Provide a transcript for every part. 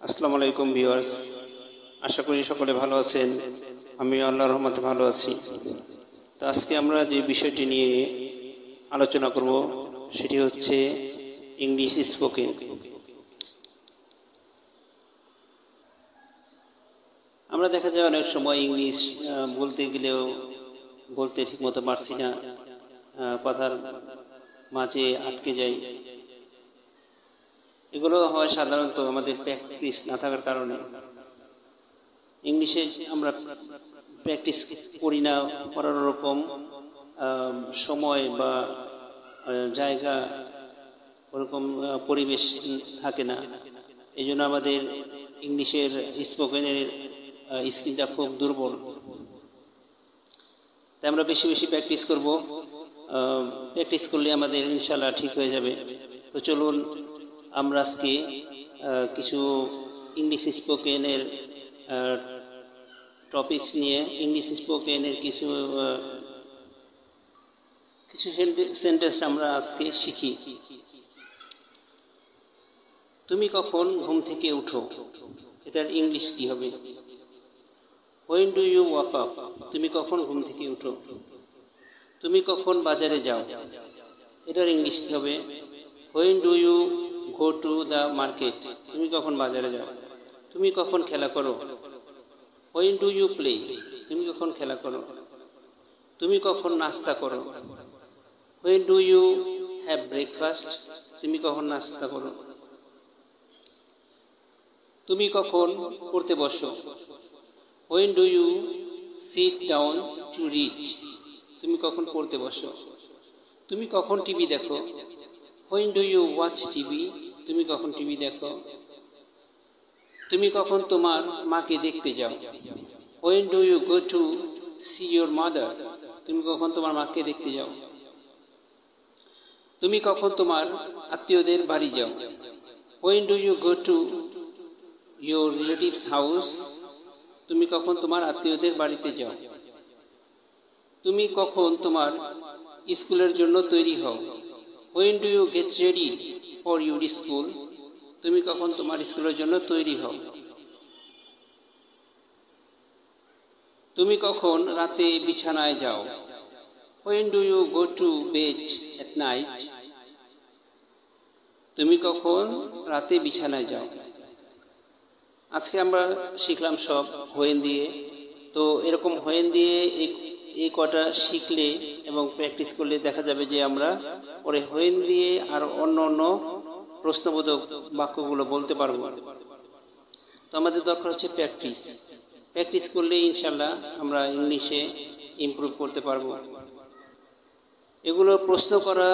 আসসালামু আলাইকুম ভিউয়ার্স, আশা করি সকলে ভালো আছেন। আমি আল্লাহর রহমতে ভালো আছি। তো আজকে আমরা যে বিষয়টি নিয়ে আলোচনা করব সেটি হচ্ছে ইংলিশ স্পোকেন। আমরা দেখা যায় অনেক সময় ইংলিশ বলতে গেলেও বলতে ঠিকমতো পারছি না, কথার মাঝে আটকে যাই। এগুলো হয় সাধারণত আমাদের প্র্যাকটিস না থাকার কারণে। ইংলিশে আমরা প্র্যাকটিস করি না, করার রকম সময় বা জায়গা, ওরকম পরিবেশ থাকে না। এই জন্য আমাদের ইংলিশের স্পোকেনের স্কিলটা খুব দুর্বল। তাই আমরা বেশি বেশি প্র্যাকটিস করব। প্র্যাকটিস করলে আমাদের ইনশাআল্লাহ ঠিক হয়ে যাবে। তো চলুন আমরা আজকে কিছু ইংলিশ স্পোকেনের টপিকস নিয়ে ইংলিশ স্পোকেনের কিছু সেন্টেন্স আমরা আজকে শিখি। তুমি কখন ঘুম থেকে উঠো, এটার ইংলিশ কি হবে? When do you wake up? তুমি কখন ঘুম থেকে উঠো। তুমি কখন বাজারে যাও, এটার ইংলিশ কি হবে? When do you go to the market? তুমি কখন বাজারে যাও। তুমি কখন খেলা করো। When do you play? তুমি কখন খেলা করো। তুমি কখন নাস্তা করো। When do you have breakfast? তুমি কখন নাস্তা করো। তুমি কখন পড়তে বসো। When do you sit down to read? তুমি কখন পড়তে বসো। তুমি কখন টিভি দেখো। When do you watch TV? তুমি কখন টিভি দেখো। তুমি কখন তোমার মাকে দেখতে যাও। When do you go to see your mother? তুমি কখন তোমার মাকে দেখতে যাও। তুমি কখন তোমার আত্মীয়দের বাড়ি যাও। When do you go to your relatives house? তুমি কখন তোমার আত্মীয়দের বাড়িতে যাও। তুমি কখন তোমার স্কুলের জন্য তৈরি হও। When do you get ready for your school? তুমি কখন তোমার স্কুলের জন্য তৈরি হও। তুমি কখন রাতে বিছানায় যাও। When do you go to bed at night? তুমি কখন রাতে বিছানায় যাও। আজকে আমরা শিখলাম সব হোয়েন দিয়ে। তো এরকম হোয়েন দিয়ে এই কটা শিখলে এবং প্র্যাকটিস করলে দেখা যাবে যে আমরা পরে হোয়েন দিয়ে আর অন্য অন্য প্রশ্নবোধক বাক্যগুলো বলতে পারবো। তো আমাদের দরকার হচ্ছে প্র্যাকটিস। প্র্যাকটিস করলে ইনশাল্লাহ আমরা ইংলিশে ইমপ্রুভ করতে পারবো। এগুলো প্রশ্ন করা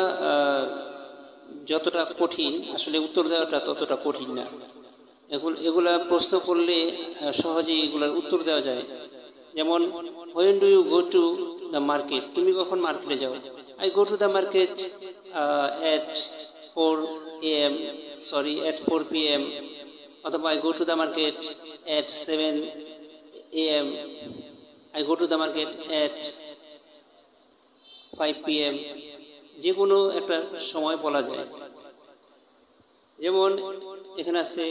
যতটা কঠিন, আসলে উত্তর দেওয়াটা ততটা কঠিন না। এগুলা প্রশ্ন করলে সহজেই এগুলার উত্তর দেওয়া যায়। যেমন when do you go to the market? তুমি কখন মার্কেটে যাও। I go to the market at 4 p.m. অথবা I go to the market at 7 a.m. I go to the market at 5 p.m. যে কোনো একটা সময় বলা যায়। যেমন এখানে আছে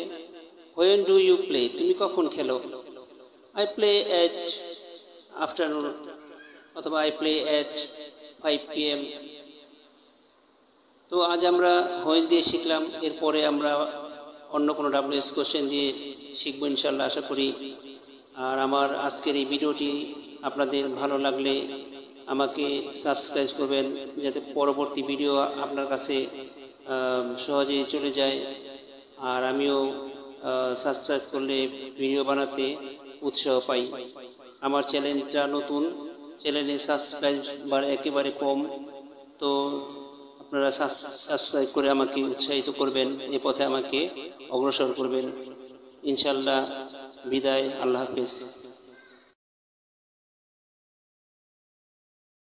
when do you play? তুমি কখন খেলো। I play at afternoon অথবা I play at 5 p.m. তো আজ আমরা হোয়েন দিয়ে শিখলাম। এরপরে আমরা অন্য কোনো WS কোশ্চেন দিয়ে শিখবো ইনশাল্লাহ, আশা করি। আর আমার আজকের এই ভিডিওটি আপনাদের ভালো লাগলে আমাকে সাবস্ক্রাইব করবেন, যাতে পরবর্তী ভিডিও আপনার কাছে সহজেই চলে যায়। আর আমিও সাবস্ক্রাইব করলে ভিডিও বানাতে উৎসাহ পাই। আমার চ্যানেলটা নতুন, চ্যানেলে সাবস্ক্রাইব একেবারে কম। তো আপনারা সাবস্ক্রাইব করে আমাকে উৎসাহিত করবেন, এ পথে আমাকে অগ্রসর করবেন। ইনশাল্লাহ বিদায়, আল্লাহ হাফেজ।